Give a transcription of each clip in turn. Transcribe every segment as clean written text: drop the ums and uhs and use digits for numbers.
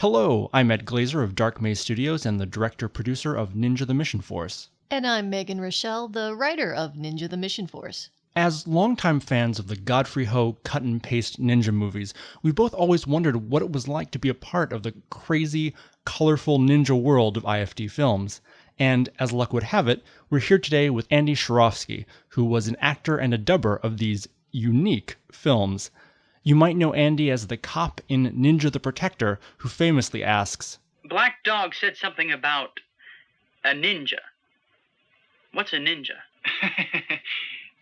Hello, I'm Ed Glazer of Dark Maze Studios and the director-producer of Ninja the Mission Force. And I'm Megan Rochelle, the writer of Ninja the Mission Force. As longtime fans of the Godfrey Ho cut-and-paste ninja movies, we both always wondered what it was like to be a part of the crazy, colorful ninja world of IFD films. And as luck would have it, we're here today with Andy Chworowsky, who was an actor and a dubber of these unique films. You might know Andy as the cop in Ninja the Protector, who famously asks, Black Dog said something about a ninja. What's a ninja?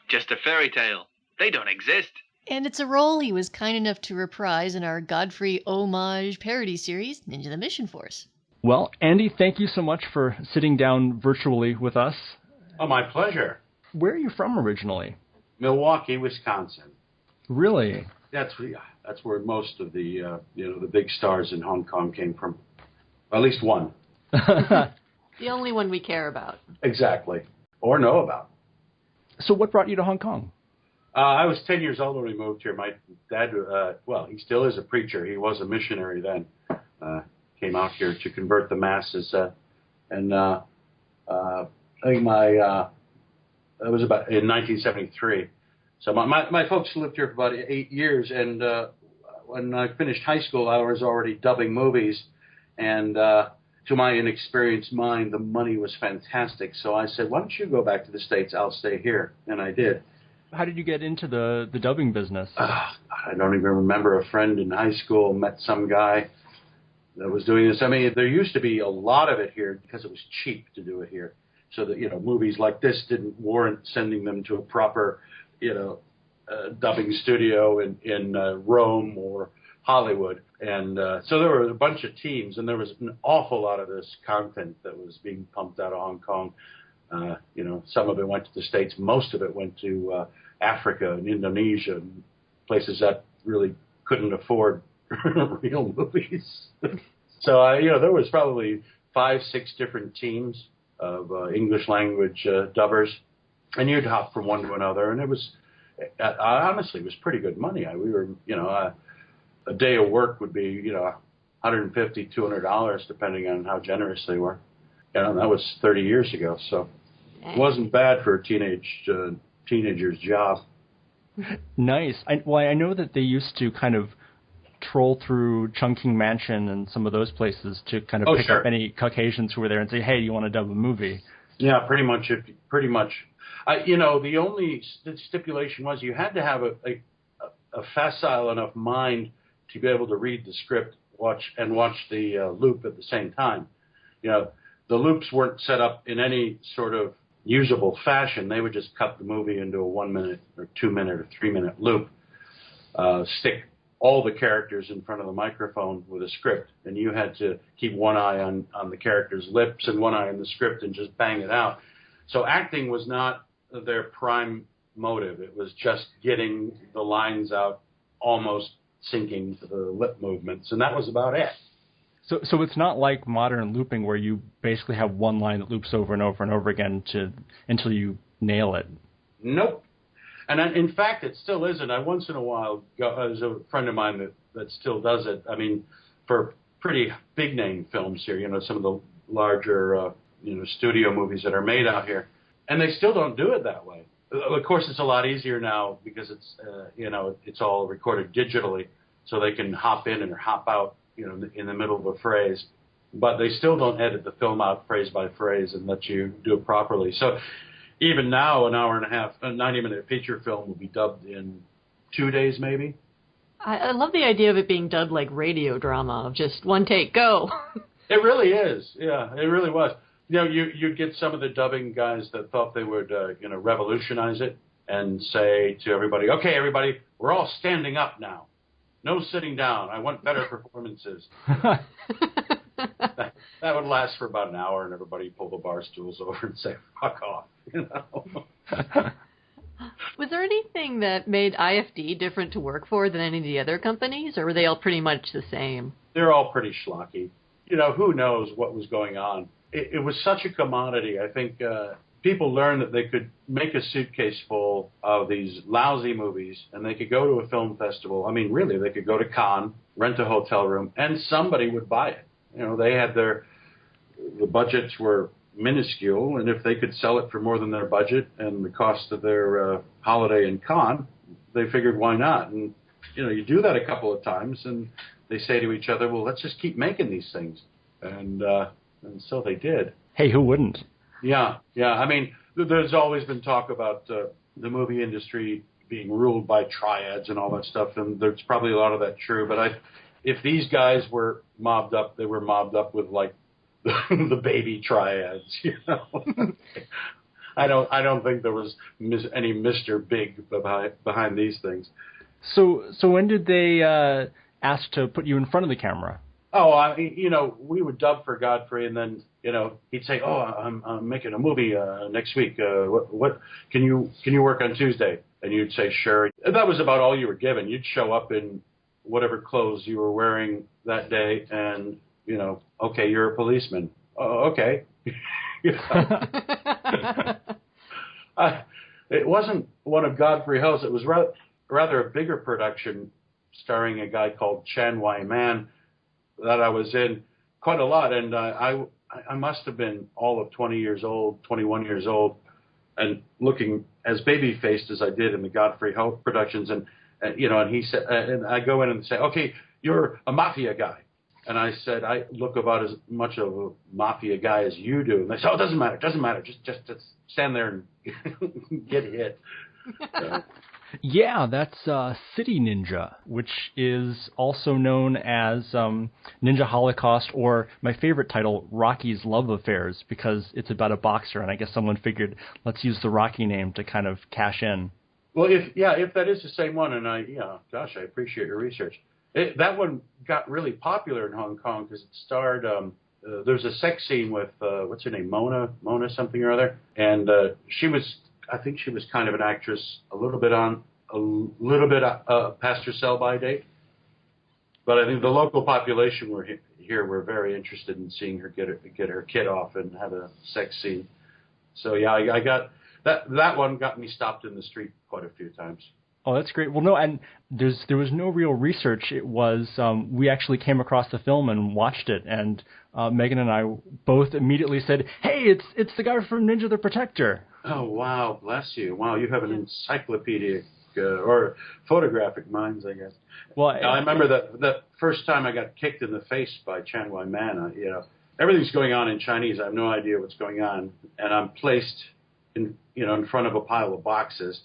Just a fairy tale. They don't exist. And it's a role he was kind enough to reprise in our Godfrey homage parody series, Ninja the Mission Force. Well, Andy, thank you so much for sitting down virtually with us. Oh, my pleasure. Where are you from originally? Milwaukee, Wisconsin. Really? That's where most of the the big stars in Hong Kong came from. At least one. The only one we care about. Exactly. Or know about. So what brought you to Hong Kong? I was 10 years old when we moved here. My dad, he still is a preacher. He was a missionary then. Came out here to convert the masses. I think it was about in 1973. So my folks lived here for about 8 years, and when I finished high school, I was already dubbing movies, and to my inexperienced mind, the money was fantastic. So I said, why don't you go back to the States? I'll stay here, and I did. How did you get into the dubbing business? I don't even remember. A friend in high school met some guy that was doing this. I mean, there used to be a lot of it here because it was cheap to do it here. So that, movies like this didn't warrant sending them to a proper dubbing studio in Rome or Hollywood. And so there were a bunch of teams, and there was an awful lot of this content that was being pumped out of Hong Kong. Some of it went to the States. Most of it went to Africa and Indonesia, and places that really couldn't afford real movies. So, there was probably 5-6 different teams of English language dubbers. And you'd hop from one to another, and it was, honestly, it was pretty good money. We were, a day of work would be, $150, $200, depending on how generous they were. And that was 30 years ago, so it wasn't bad for a teenager's job. Nice. I know that they used to kind of troll through Chungking Mansion and some of those places to kind of pick up any Caucasians who were there and say, hey, you want to dub a movie? Yeah, pretty much. The only stipulation was you had to have a facile enough mind to be able to read the script, watch the loop at the same time. The loops weren't set up in any sort of usable fashion. They would just cut the movie into a 1 minute or 2 minute or 3 minute loop, stick all the characters in front of the microphone with a script, and you had to keep one eye on the character's lips and one eye on the script and just bang it out. So acting was not their prime motive. It was just getting the lines out, almost syncing to the lip movements, and that was about it. So it's not like modern looping where you basically have one line that loops over and over and over again until you nail it. Nope. And in fact, it still isn't. I once in a while, there's a friend of mine that still does it. I mean, for pretty big name films here, some of the larger, studio movies that are made out here. And they still don't do it that way. Of course, it's a lot easier now because it's, it's all recorded digitally, so they can hop in and hop out, in the middle of a phrase. But they still don't edit the film out phrase by phrase and let you do it properly. So even now, an hour and a half, a 90-minute feature film will be dubbed in 2 days, maybe. I love the idea of it being dubbed like radio drama, of just one take, go. It really is. Yeah, it really was. You'd get some of the dubbing guys that thought they would, revolutionize it and say to everybody, okay, everybody, we're all standing up now. No sitting down. I want better performances. That would last for about an hour, and everybody pull the bar stools over and say, fuck off. Was there anything that made IFD different to work for than any of the other companies, or were they all pretty much the same? They're all pretty schlocky. Who knows what was going on. It was such a commodity. I think people learned that they could make a suitcase full of these lousy movies, and they could go to a film festival. I mean, really, they could go to Cannes, rent a hotel room, and somebody would buy it. You know, they had the budgets were minuscule, and if they could sell it for more than their budget and the cost of their holiday in Cannes, they figured, why not? And, you know, you do that a couple of times, and they say to each other, well, let's just keep making these things. And so they did. Hey, who wouldn't? Yeah. I mean, there's always been talk about the movie industry being ruled by triads and all that stuff, and there's probably a lot of that true. But if these guys were mobbed up, they were mobbed up with like the baby triads. You know, I don't think there was any Mr. Big behind these things. So when did they ask to put you in front of the camera? Oh, we would dub for Godfrey, and then, he'd say, "Oh, I'm making a movie next week. What can you work on Tuesday?" And you'd say, "Sure." And that was about all you were given. You'd show up in whatever clothes you were wearing that day, and okay, you're a policeman. Oh, okay. It wasn't one of Godfrey Ho's. It was rather a bigger production, starring a guy called Chan Wai Man, that I was in quite a lot, and I must have been all of 21 years old, and looking as baby-faced as I did in the Godfrey Ho productions, and he said, and I go in and say, "Okay, you're a mafia guy," and I said, "I look about as much of a mafia guy as you do," and they said, "Oh, it doesn't matter, just stand there and get hit." Yeah, that's City Ninja, which is also known as Ninja Holocaust, or my favorite title, Rocky's Love Affairs, because it's about a boxer, and I guess someone figured, let's use the Rocky name to kind of cash in. Well, if that is the same one, and I appreciate your research. That one got really popular in Hong Kong because it starred. There's a sex scene with what's her name, Mona something or other, and I think she was kind of an actress, a little bit past her sell-by date. But I think the local population were very interested in seeing her get her kid off and have a sex scene. So yeah, I got that one got me stopped in the street quite a few times. Oh, that's great. Well, no, and there was no real research. It was we actually came across the film and watched it, and Megan and I both immediately said, "Hey, it's the guy from Ninja the Protector." Oh, wow, bless you. Wow, you have an encyclopedic or photographic minds, I guess. Well, I remember the first time I got kicked in the face by Chan Wai Man. Everything's going on in Chinese. I have no idea what's going on, and I'm placed in front of a pile of boxes.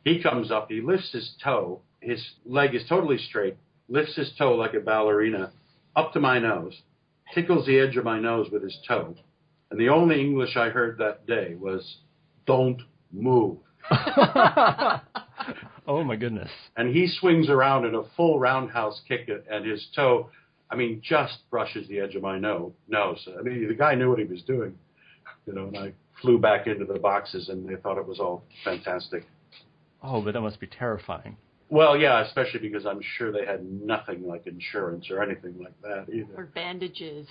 He comes up, he lifts his toe, his leg is totally straight, lifts his toe like a ballerina up to my nose, tickles the edge of my nose with his toe, and the only English I heard that day was, "Don't move." Oh, my goodness. And he swings around in a full roundhouse kick, and his toe, just brushes the edge of my nose. The guy knew what he was doing, and I flew back into the boxes, and they thought it was all fantastic. Oh, but that must be terrifying. Well, yeah, especially because I'm sure they had nothing like insurance or anything like that either. Or bandages.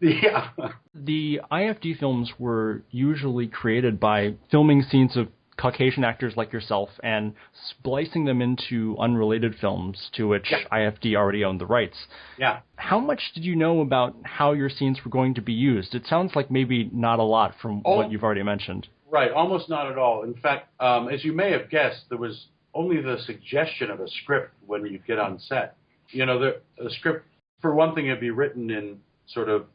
Yeah. The IFD films were usually created by filming scenes of Caucasian actors like yourself and splicing them into unrelated films to which IFD already owned the rights. Yeah. How much did you know about how your scenes were going to be used? It sounds like maybe not a lot from what you've already mentioned. Right, almost not at all. In fact, as you may have guessed, there was only the suggestion of a script when you get on set. The script, for one thing, would be written in sort of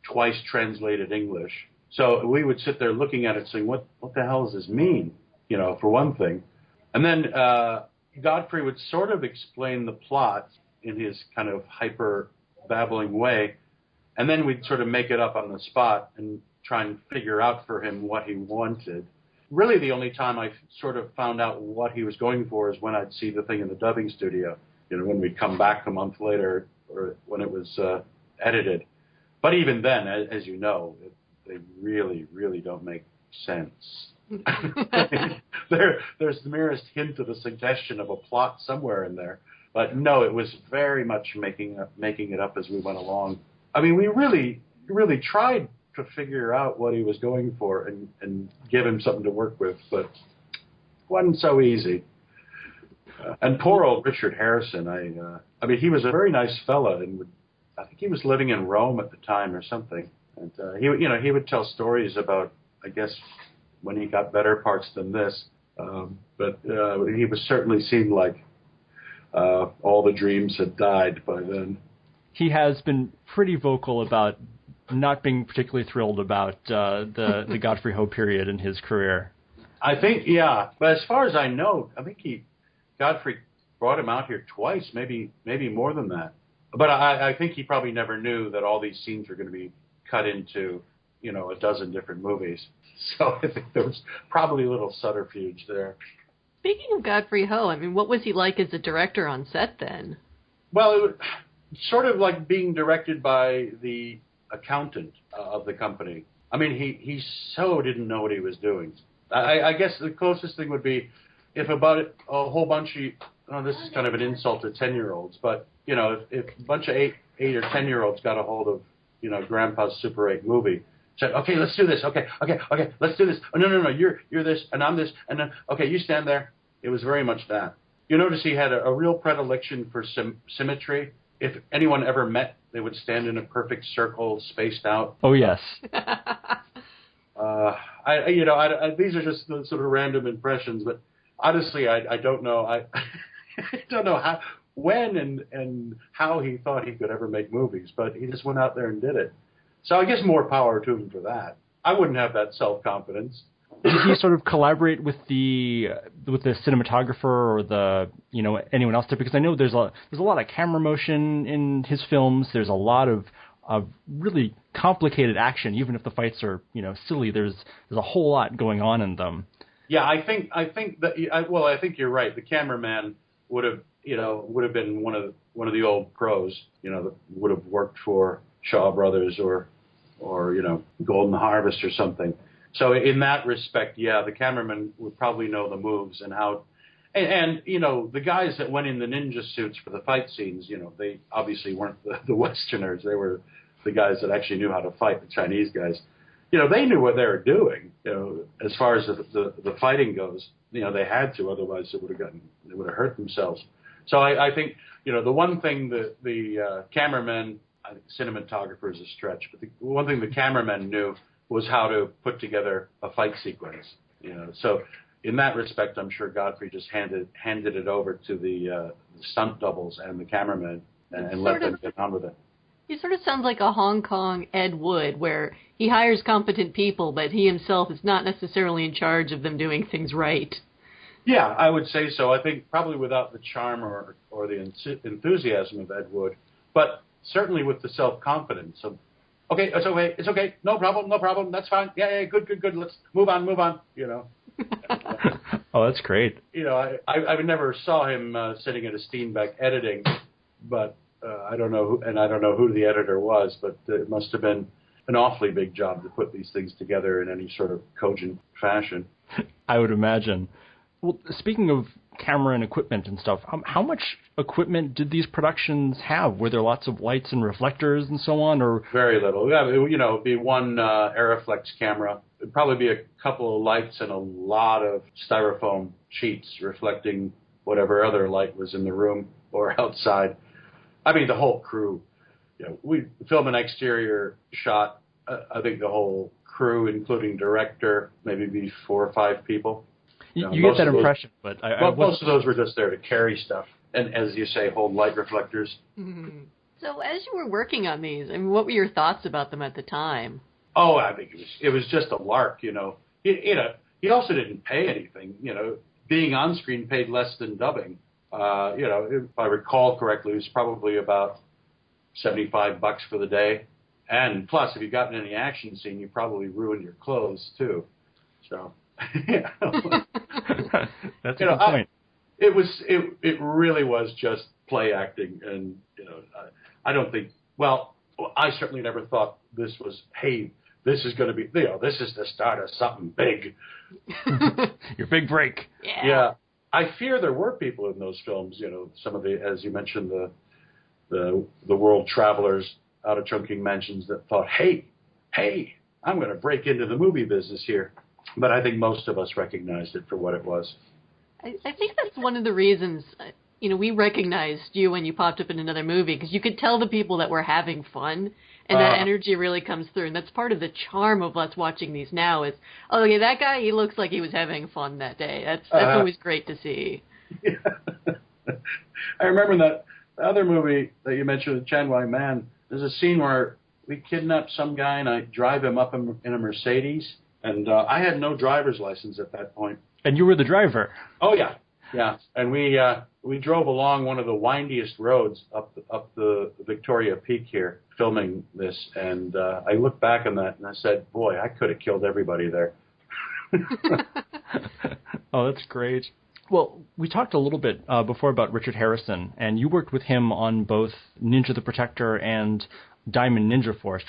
twice translated English. So we would sit there looking at it saying, what the hell does this mean? For one thing. And then Godfrey would sort of explain the plot in his kind of hyper babbling way. And then we'd sort of make it up on the spot and try and figure out for him what he wanted. Really, the only time I sort of found out what he was going for is when I'd see the thing in the dubbing studio, when we'd come back a month later or when it was edited. But even then, as you know, they really, really don't make sense. There's the merest hint of a suggestion of a plot somewhere in there. But no, it was very much making it up as we went along. We really tried to figure out what he was going for and give him something to work with, but it wasn't so easy. And poor old Richard Harrison, I mean, he was a very nice fella, and I think he was living in Rome at the time or something. And he would tell stories about, I guess, when he got better parts than this. But he was certainly seemed like all the dreams had died by then. He has been pretty vocal about not being particularly thrilled about the Godfrey Ho period in his career. I think, yeah. But as far as I know, I think Godfrey brought him out here twice, maybe more than that. But I think he probably never knew that all these scenes were going to be cut into, a dozen different movies. So I think there was probably a little subterfuge there. Speaking of Godfrey Ho, I mean, what was he like as a director on set then? Well, it was sort of like being directed by the accountant of the company. I mean, he so didn't know what he was doing. I guess the closest thing would be if about a whole bunch of, this is kind of an insult to 10-year-olds, but, if a bunch of 8 or 10-year-olds got a hold of, Grandpa's Super 8 movie, said, okay, let's do this. Okay, let's do this. Oh, no, you're this, and I'm this, and then, okay, you stand there. It was very much that. You notice he had a real predilection for symmetry. If anyone ever met, they would stand in a perfect circle, spaced out. Oh, yes. These are just sort of random impressions, but honestly, I don't know. I don't know when and how he thought he could ever make movies, but he just went out there and did it. So I guess more power to him for that. I wouldn't have that self-confidence. Did he sort of collaborate with the cinematographer or the anyone else there? Because I know there's a lot of camera motion in his films. There's a lot of really complicated action, even if the fights are silly. There's a whole lot going on in them. Yeah, I think you're right. The cameraman would have been one of the old pros, that would have worked for Shaw Brothers or Golden Harvest or something. So in that respect, yeah, the cameraman would probably know the moves and how. And the guys that went in the ninja suits for the fight scenes, they obviously weren't the Westerners. They were the guys that actually knew how to fight, the Chinese guys. They knew what they were doing, as far as the fighting goes. They had to, otherwise they would have hurt themselves. So I think, the one thing that the cameramen, I think cinematographer is a stretch, but the one thing the cameramen knew was how to put together a fight sequence. So in that respect, I'm sure Godfrey just handed it over to the stunt doubles and the cameramen and let them get on with it. He sort of sounds like a Hong Kong Ed Wood, where he hires competent people, but he himself is not necessarily in charge of them doing things right. Yeah, I would say so. I think probably without the charm or the enthusiasm of Ed Wood, but certainly with the self-confidence of, okay, it's okay, no problem, that's fine, yeah, good, let's move on, Oh, that's great. I never saw him sitting at a Steenbeck editing, but I don't know who the editor was, but it must have been an awfully big job to put these things together in any sort of cogent fashion. I would imagine. Well, speaking of camera and equipment and stuff, how much equipment did these productions have? Were there lots of lights and reflectors and so on, or very little? Yeah, it'd be one Aeroflex camera. It'd probably be a couple of lights and a lot of styrofoam sheets reflecting whatever other light was in the room or outside. I mean, the whole crew. We film an exterior shot. I think the whole crew, including director, maybe be 4 or 5 people. You get that impression, but most of those were just there to carry stuff and, as you say, hold light reflectors. Mm-hmm. So, as you were working on these, I mean, what were your thoughts about them at the time? Oh, I think it was just a lark. He also didn't pay anything. Being on screen paid less than dubbing. If I recall correctly, it was probably about $75 for the day, and plus, if you got in any action scene, you probably ruined your clothes too. So. That's a good point. It really was just play acting, and I don't think. Well, I certainly never thought this was. Hey, this is going to be. This is the start of something big. Your big break. Yeah. I fear there were people in those films. Some of the, as you mentioned, the world travelers out of Chungking Mansions that thought, hey, I'm going to break into the movie business here. But I think most of us recognized it for what it was. I think that's one of the reasons, we recognized you when you popped up in another movie, because you could tell the people that were having fun, and that energy really comes through. And that's part of the charm of us watching these now is, oh, yeah, that guy, he looks like he was having fun that day. That's always great to see. Yeah. I remember that other movie that you mentioned with Chan Wai Man, there's a scene where we kidnap some guy and I drive him up in a Mercedes. And I had no driver's license at that point. And you were the driver. Oh, yeah. Yeah. And we drove along one of the windiest roads up the Victoria Peak here, filming this. And I looked back on that and I said, boy, I could have killed everybody there. Oh, that's great. Well, we talked a little bit before about Richard Harrison, and you worked with him on both Ninja the Protector and Diamond Ninja Force,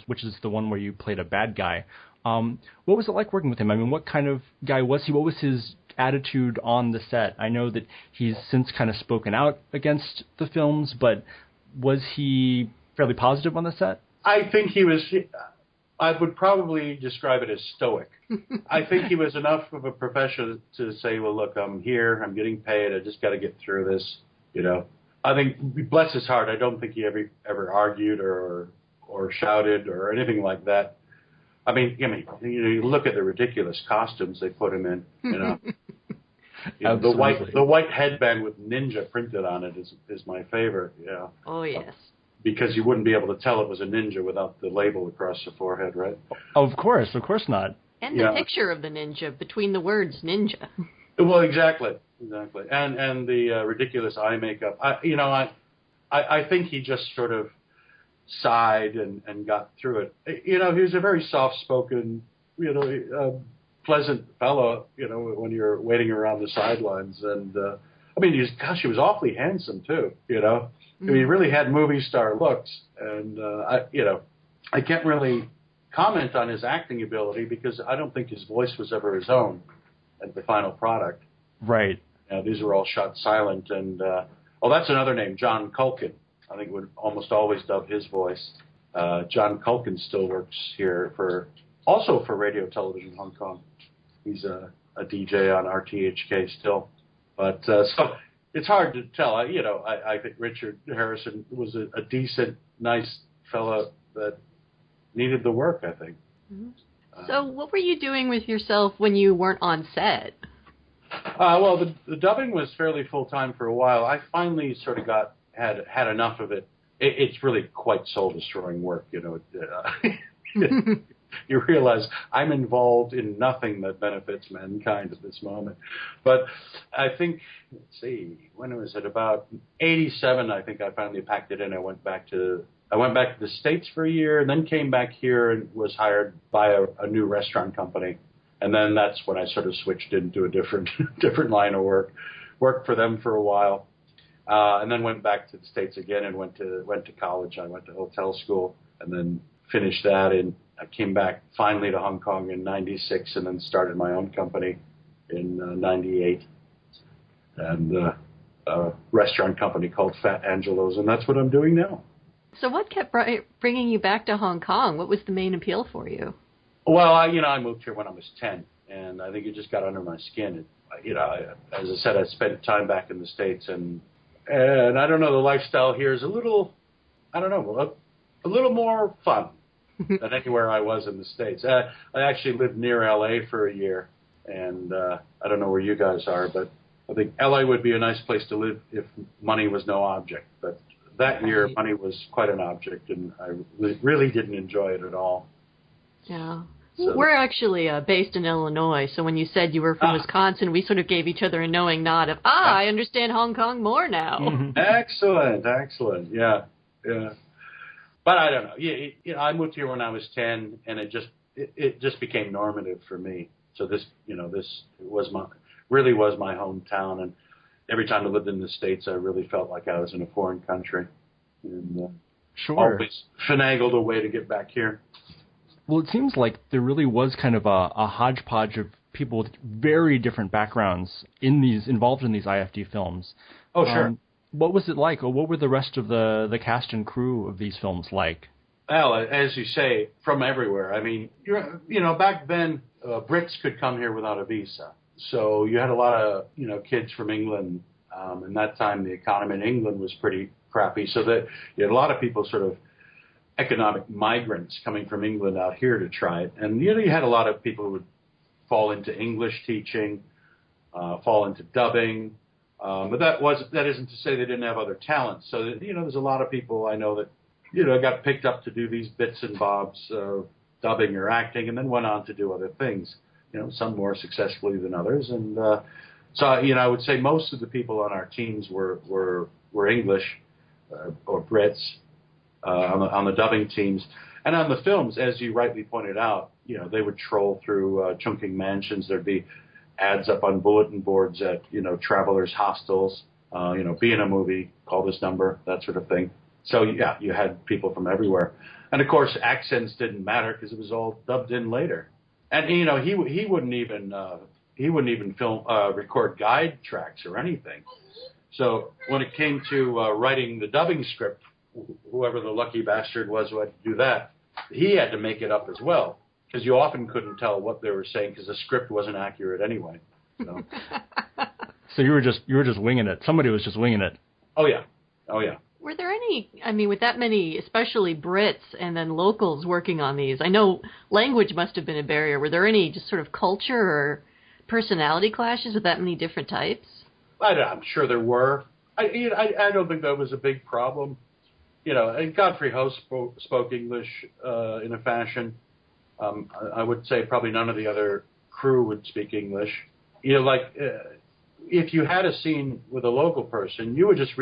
which is the one where you played a bad guy. What was it like working with him? I mean, what kind of guy was he? What was his attitude on the set? I know that he's since kind of spoken out against the films, but was he fairly positive on the set? I think he was. I would probably describe it as stoic. I think he was enough of a professional to say, well, look, I'm here, I'm getting paid, I just got to get through this, I think, bless his heart, I don't think he ever argued or shouted or anything like that. I mean, you look at the ridiculous costumes they put him in, the white headband with ninja printed on it is my favorite, Oh, yes. Because you wouldn't be able to tell it was a ninja without the label across the forehead, right? Of course not. And the picture of the ninja between the words ninja. Well, exactly. And the ridiculous eye makeup. I think he just sort of sighed and got through it. He was a very soft-spoken, pleasant fellow, when you're waiting around the sidelines. And, he was awfully handsome, too, I mean, he really had movie star looks, and I can't really comment on his acting ability because I don't think his voice was ever his own at the final product. Right. These were all shot silent, and that's another name, John Culkin. I think would almost always dub his voice. John Culkin still works here also for radio television in Hong Kong. He's a DJ on RTHK still, but so. It's hard to tell. I think Richard Harrison was a decent, nice fellow that needed the work, I think. Mm-hmm. So what were you doing with yourself when you weren't on set? Well, the dubbing was fairly full-time for a while. I finally sort of had enough of it. It's really quite soul-destroying work, You realize I'm involved in nothing that benefits mankind at this moment. But I think, let's see, when was it? About 87, I think I finally packed it in. I went back to the States for a year and then came back here and was hired by a new restaurant company. And then that's when I sort of switched into a different line of work. Worked for them for a while. And then went back to the States again and went to college. I went to hotel school and then finished that, and I came back finally to Hong Kong in 96 and then started my own company in 98 and a restaurant company called Fat Angelo's, and that's what I'm doing now. So what kept bringing you back to Hong Kong? What was the main appeal for you? Well, I moved here when I was 10, and I think it just got under my skin. As I said, I spent time back in the States, and I don't know, the lifestyle here is a little more fun than anywhere I was in the States. I actually lived near L.A. for a year, and I don't know where you guys are, but I think L.A. would be a nice place to live if money was no object. But that year, money was quite an object, and I really didn't enjoy it at all. Yeah. So, we're actually based in Illinois, so when you said you were from Wisconsin, we sort of gave each other a knowing nod of, I understand Hong Kong more now. Mm-hmm. Excellent, yeah. But I don't know. I moved here when I was 10, and it just became normative for me. So this was my hometown, and every time I lived in the States, I really felt like I was in a foreign country, and always finagled a way to get back here. Well, it seems like there really was kind of a hodgepodge of people with very different backgrounds involved in these IFD films. Oh, sure. What was it like, or what were the rest of the cast and crew of these films like? Well, as you say, from everywhere. I mean, back then, Brits could come here without a visa. So you had a lot of, kids from England. And that time, the economy in England was pretty crappy. So that you had a lot of people sort of economic migrants coming from England out here to try it. And, you had a lot of people who would fall into English teaching, fall into dubbing. But that isn't to say they didn't have other talents. So, there's a lot of people I know that, got picked up to do these bits and bobs of dubbing or acting and then went on to do other things, some more successfully than others. And so, I would say most of the people on our teams were English or Brits on the dubbing teams. And on the films, as you rightly pointed out, they would troll through chunking mansions. There'd be ads up on bulletin boards at, travelers' hostels, be in a movie, call this number, that sort of thing. So, yeah, you had people from everywhere. And, of course, accents didn't matter because it was all dubbed in later. And, he wouldn't even record guide tracks or anything. So when it came to writing the dubbing script, whoever the lucky bastard was who had to do that, he had to make it up as well because you often couldn't tell what they were saying because the script wasn't accurate anyway. So, so you were just winging it. Somebody was just winging it. Oh yeah. Were there any, with that many, especially Brits and then locals working on these, I know language must have been a barrier. Were there any just sort of culture or personality clashes with that many different types? I'm sure there were. I don't think that was a big problem. And Godfrey Ho spoke English in a fashion. I would say probably none of the other crew would speak English. If you had a scene with a local person, you would just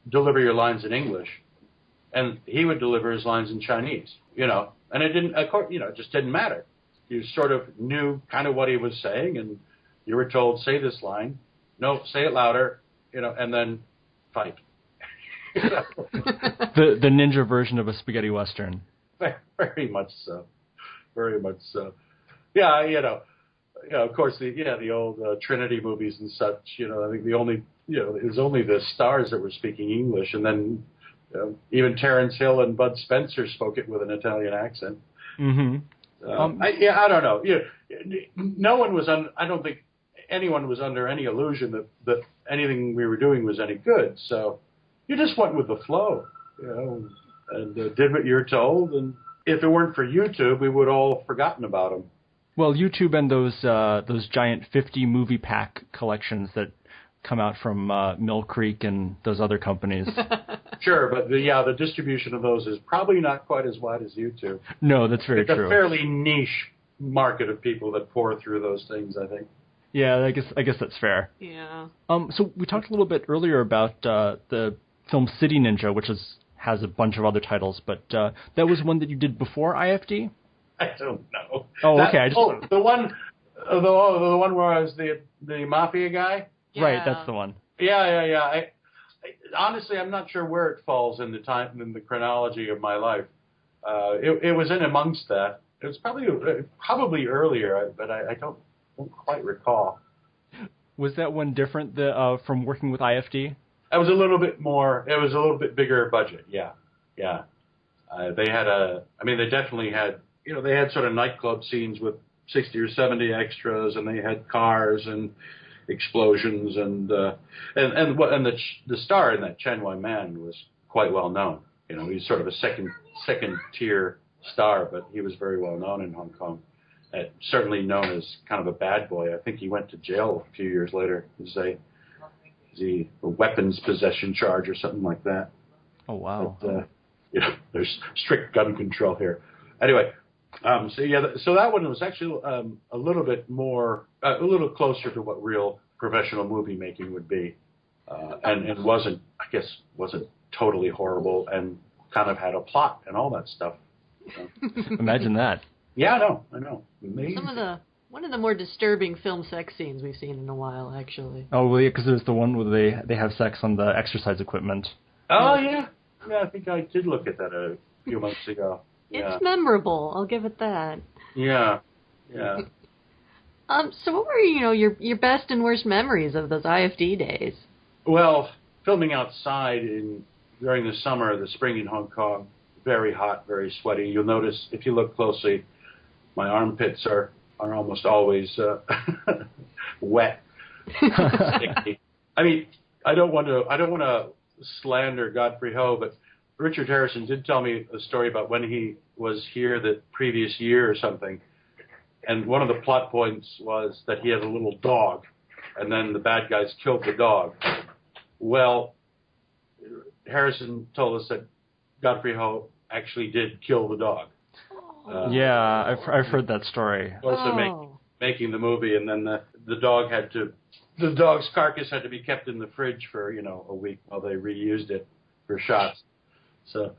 deliver your lines in English, and he would deliver his lines in Chinese. And it didn't, of course, it just didn't matter. You sort of knew kind of what he was saying, and you were told, say this line. No, say it louder, and then fight. The ninja version of a spaghetti western. Very much so. Very much so. Yeah, of course, the old Trinity movies and such, I think it was only the stars that were speaking English, and then even Terence Hill and Bud Spencer spoke it with an Italian accent. Mm-hmm. I don't know. No one was I don't think anyone was under any illusion that anything we were doing was any good. So you just went with the flow, and did what you were told. And if it weren't for YouTube, we would all have forgotten about them. Well, YouTube and those giant 50 movie pack collections that come out from Mill Creek and those other companies. Sure, but the distribution of those is probably not quite as wide as YouTube. No, that's very true. It's a fairly niche market of people that pour through those things, I think. Yeah, I guess that's fair. Yeah. So we talked a little bit earlier about the film City Ninja, which has a bunch of other titles, but that was one that you did before IFD? I don't know. Oh, okay. The one where I was the mafia guy? Yeah. Right, that's the one. Yeah. Honestly, I'm not sure where it falls in the chronology of my life. It was in amongst that. It was probably earlier, but I don't quite recall. Was that one different from working with IFD? It was a little bit more. It was a little bit bigger budget. Yeah. They had they definitely had. They had sort of nightclub scenes with 60 or 70 extras, and they had cars and explosions, and the star in that Chen Wai Man was quite well known. He's sort of a second tier star, but he was very well known in Hong Kong. Certainly known as kind of a bad boy. I think he went to jail a few years later. It was a weapons possession charge or something like that. Oh wow! But, there's strict gun control here. Anyway. So that one was actually a little bit more, a little closer to what real professional movie making would be, and wasn't totally horrible, and kind of had a plot and all that stuff. Imagine that. Yeah, I know. Amazing. One of the more disturbing film sex scenes we've seen in a while, actually. Oh, well, yeah, because there's the one where they have sex on the exercise equipment. Oh yeah. I think I did look at that a few months ago. It's memorable. I'll give it that. Yeah. So what were your best and worst memories of those IFD days? Well, filming outside during the summer, the spring in Hong Kong, very hot, very sweaty. You'll notice if you look closely, my armpits are almost always wet. Sticky. I mean, I don't want to slander Godfrey Ho, but Richard Harrison did tell me a story about when he was here the previous year or something, and one of the plot points was that he had a little dog, and then the bad guys killed the dog. Well, Harrison told us that Godfrey Ho actually did kill the dog. Yeah, I've heard that story. Also making the movie, and then the dog's carcass had to be kept in the fridge for a week while they reused it for shots. So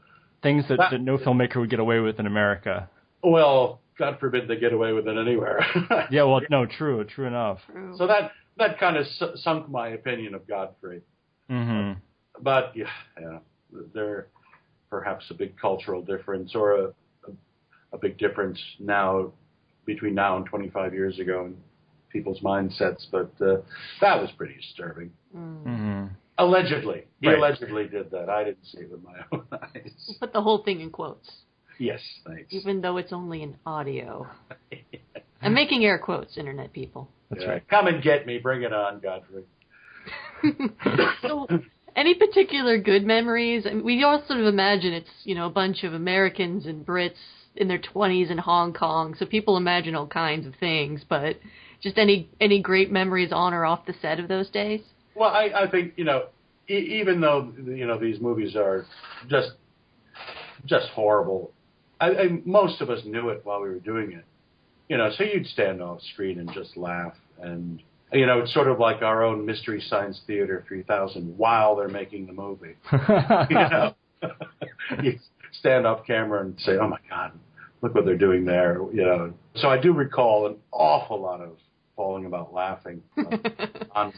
things that no filmmaker would get away with in America. Well, God forbid they get away with it anywhere. Yeah, well, no, true enough. So that kind of sunk my opinion of Godfrey. Mm-hmm. But yeah, there perhaps a big cultural difference or a big difference now between now and 25 years ago in people's mindsets. But that was pretty disturbing. Mm-hmm. Allegedly. He Right. allegedly did that. I didn't see it with my own eyes. Put the whole thing in quotes, Yes, thanks. even though it's only in audio. I'm making air quotes, internet people. That's right. Come and get me. Bring it on, Godfrey. So, any particular good memories? I mean, we all sort of imagine it's, a bunch of Americans and Brits in their 20s in Hong Kong, so people imagine all kinds of things, but just any great memories on or off the set of those days? Well, I think, even though, these movies are just horrible, most of us knew it while we were doing it. So you'd stand off screen and just laugh. And, it's sort of like our own Mystery Science Theater 3000 while they're making the movie. You stand off camera and say, oh, my God, look what they're doing there. So I do recall an awful lot of falling about laughing on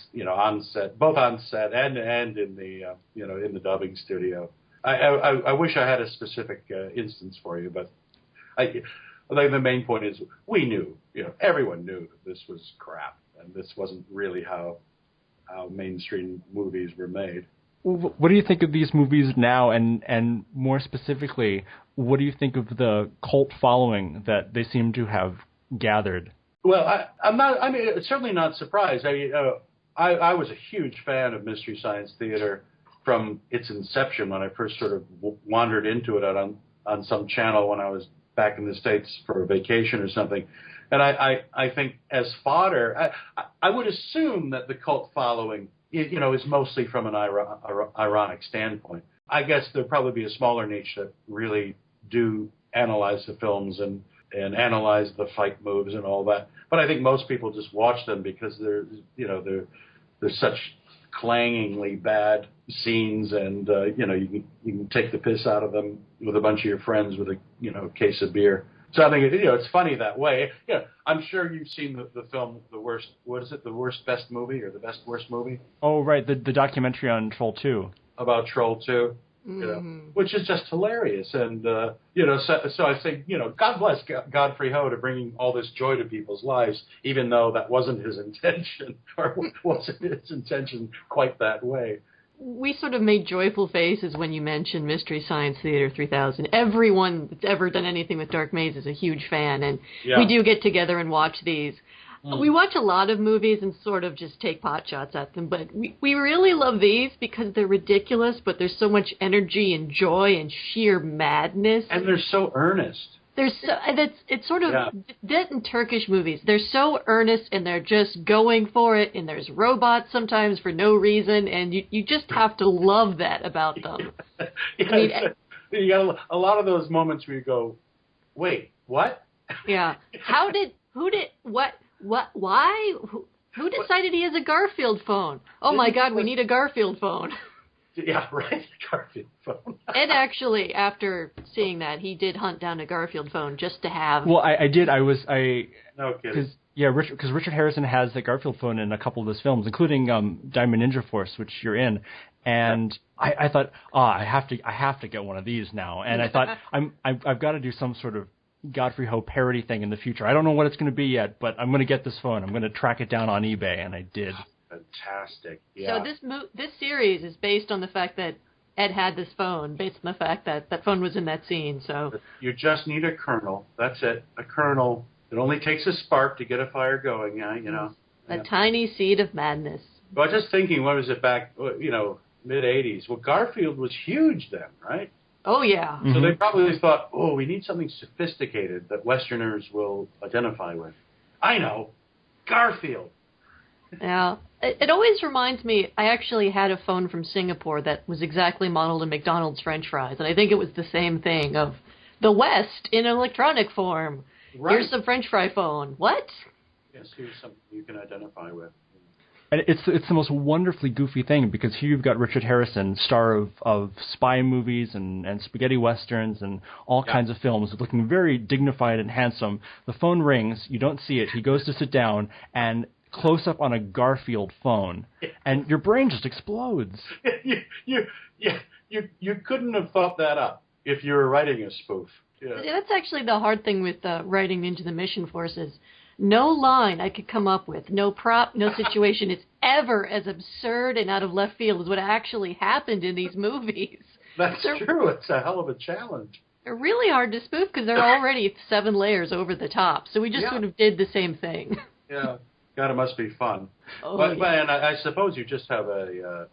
set, both on set and in the in the dubbing studio. I wish I had a specific instance for you, but I think the main point is we knew, everyone knew that this was crap and this wasn't really how mainstream movies were made. What do you think of these movies now, and more specifically, what do you think of the cult following that they seem to have gathered? Well, I'm certainly not surprised. I was a huge fan of Mystery Science Theater from its inception when I first sort of wandered into it on some channel when I was back in the States for a vacation or something. And I think as fodder, I would assume that the cult following, is mostly from an ironic standpoint. I guess there'll probably be a smaller niche that really do analyze the films and analyze the fight moves and all that. But I think most people just watch them because they're such clangingly bad scenes, and you can take the piss out of them with a bunch of your friends with a case of beer. So I think it's funny that way. I'm sure you've seen the film The Worst. What is it? The Worst Best Movie or The Best Worst Movie? Oh, right, the documentary on Troll 2. About Troll 2. Which is just hilarious. And, so I think, God bless Godfrey Ho to bringing all this joy to people's lives, even though that wasn't his intention, or wasn't his intention quite that way. We sort of made joyful faces when you mentioned Mystery Science Theater 3000. Everyone that's ever done anything with Dark Maze is a huge fan, and we do get together and watch these. We watch a lot of movies and sort of just take pot shots at them, but we really love these because they're ridiculous, but there's so much energy and joy and sheer madness. And they're so earnest. It's sort of that in Turkish movies. They're so earnest and they're just going for it, and there's robots sometimes for no reason, and you just have to love that about them. You got a lot of those moments where you go, wait, what? Yeah. Why? Who decided he has a Garfield phone? Oh my God, we need a Garfield phone. Yeah, right, Garfield phone. Ed actually, after seeing that, he did hunt down a Garfield phone just to have. Well, I did. No kidding. Because Richard Harrison has the Garfield phone in a couple of his films, including Diamond Ninja Force, which you're in. And I thought, I have to get one of these now. And I thought, I've got to do some sort of Godfrey Ho parody thing in the future. I don't know what it's going to be yet, but I'm going to get this phone. I'm going to track it down on eBay, and I did. Fantastic. Yeah. So this series is based on the fact that Ed had this phone based on the fact that that phone was in that scene. So You just need a kernel. That's it. A kernel. It only takes a spark to get a fire going. Yeah, you know. a tiny seed of madness. Well, just thinking, what was it back? Mid '80s. Well, Garfield was huge then, right? Oh yeah. So they probably thought, oh, we need something sophisticated that Westerners will identify with. I know, Garfield. Now, it always reminds me, I actually had a phone from Singapore that was exactly modeled in McDonald's French fries, and I think it was the same thing of the West in electronic form. Right. Here's some French fry phone. What? Yes, here's something you can identify with. And it's the most wonderfully goofy thing, because here you've got Richard Harrison, star of spy movies and spaghetti westerns and all kinds of films, looking very dignified and handsome. The phone rings, you don't see it, he goes to sit down, and close up on a Garfield phone, and your brain just explodes. You couldn't have thought that up if you were writing a spoof. Yeah. That's actually the hard thing with writing Into the Mission Force is no line I could come up with, no prop, no situation is ever as absurd and out of left field as what actually happened in these movies. That's true. It's a hell of a challenge. They're really hard to spoof because they're already 7 layers over the top. So we just sort of did the same thing. Yeah. God, it must be fun. And I suppose you just have a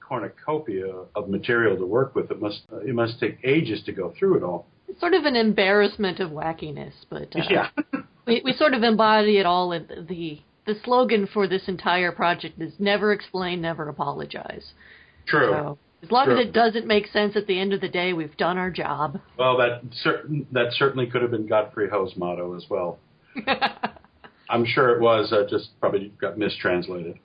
cornucopia of material to work with. It must take ages to go through it all. It's sort of an embarrassment of wackiness, but yeah. we sort of embody it all. The slogan for this entire project is never explain, never apologize. True. So, as long as it doesn't make sense at the end of the day, we've done our job. Well, that certainly could have been Godfrey Ho's motto as well. I'm sure it was, just probably got mistranslated.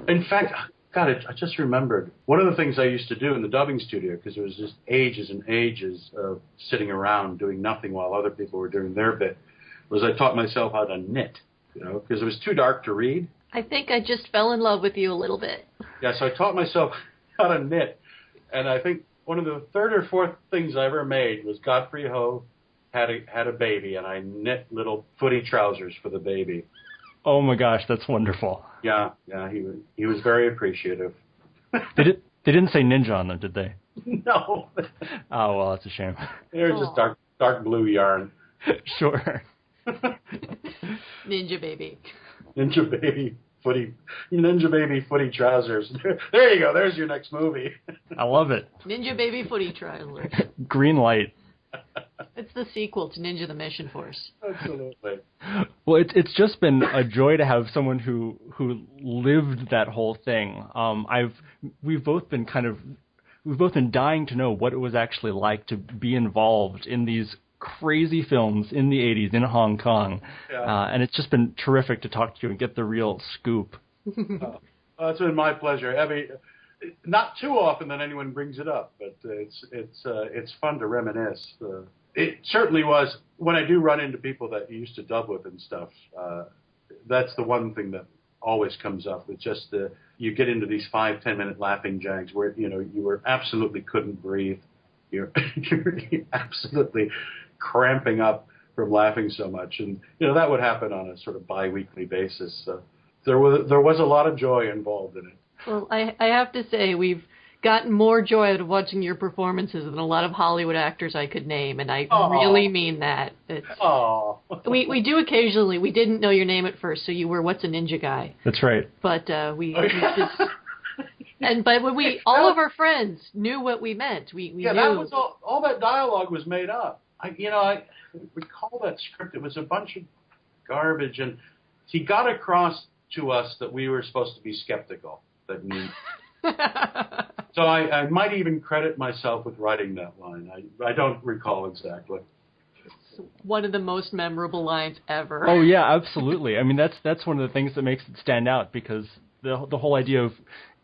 In fact, God, I just remembered, one of the things I used to do in the dubbing studio, because it was just ages and ages of sitting around doing nothing while other people were doing their bit, was I taught myself how to knit, because it was too dark to read. I think I just fell in love with you a little bit. Yeah, so I taught myself how to knit, and I think one of the third or fourth things I ever made was Godfrey Ho had a baby, and I knit little footy trousers for the baby. Oh my gosh, that's wonderful. Yeah, he was very appreciative. They didn't say ninja on them, did they? No. Oh well, that's a shame. They were just dark blue yarn. Sure. Ninja baby. Ninja baby footy trousers. There you go. There's your next movie. I love it. Ninja baby footy trousers. Green light. It's the sequel to Ninja the Mission Force. Absolutely. Well, it's just been a joy to have someone who lived that whole thing. We've both been dying to know what it was actually like to be involved in these crazy films in the 80s in Hong Kong. Yeah. And it's just been terrific to talk to you and get the real scoop. It's been my pleasure. I mean, not too often that anyone brings it up, but it's fun to reminisce. It certainly was. When I do run into people that you used to dub with and stuff, that's the one thing that always comes up. It's just you get into these 5-10 minute laughing jags where you were absolutely couldn't breathe. You're absolutely cramping up from laughing so much, and that would happen on a sort of bi-weekly basis. So there was a lot of joy involved in it. Well, I have to say we've gotten more joy out of watching your performances than a lot of Hollywood actors I could name, and I really mean that. We do occasionally. We didn't know your name at first, so you were What's a Ninja Guy. That's right. But we just. But when all of our friends knew what we meant. We knew. That was all that dialogue was made up. I recall that script. It was a bunch of garbage, and he got across to us that we were supposed to be skeptical. So I might even credit myself with writing that line. I don't recall exactly. It's one of the most memorable lines ever. Oh yeah, absolutely. I mean, that's one of the things that makes it stand out, because the whole idea of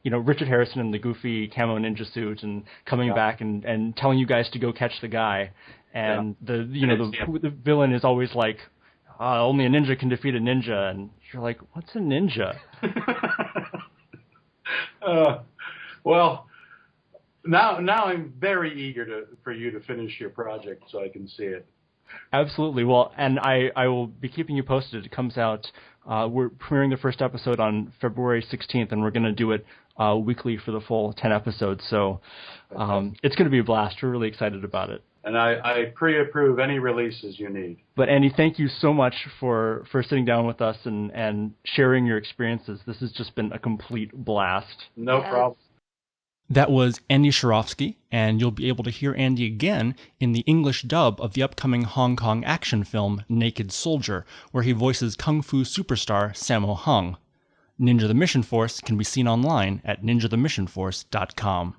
Richard Harrison in the goofy camo ninja suit and coming back and telling you guys to go catch the guy, and the villain is always like, only a ninja can defeat a ninja, and you're like, what's a ninja? Well, now I'm very eager for you to finish your project so I can see it. Absolutely. Well, and I will be keeping you posted. It comes out, we're premiering the first episode on February 16th, and we're going to do it weekly for the full 10 episodes. So it's going to be a blast. We're really excited about it. And I pre-approve any releases you need. But Andy, thank you so much for sitting down with us and sharing your experiences. This has just been a complete blast. No problem. That was Andy Chworowsky, and you'll be able to hear Andy again in the English dub of the upcoming Hong Kong action film Naked Soldier, where he voices kung fu superstar Sammo Hung. Ninja the Mission Force can be seen online at ninjathemissionforce.com.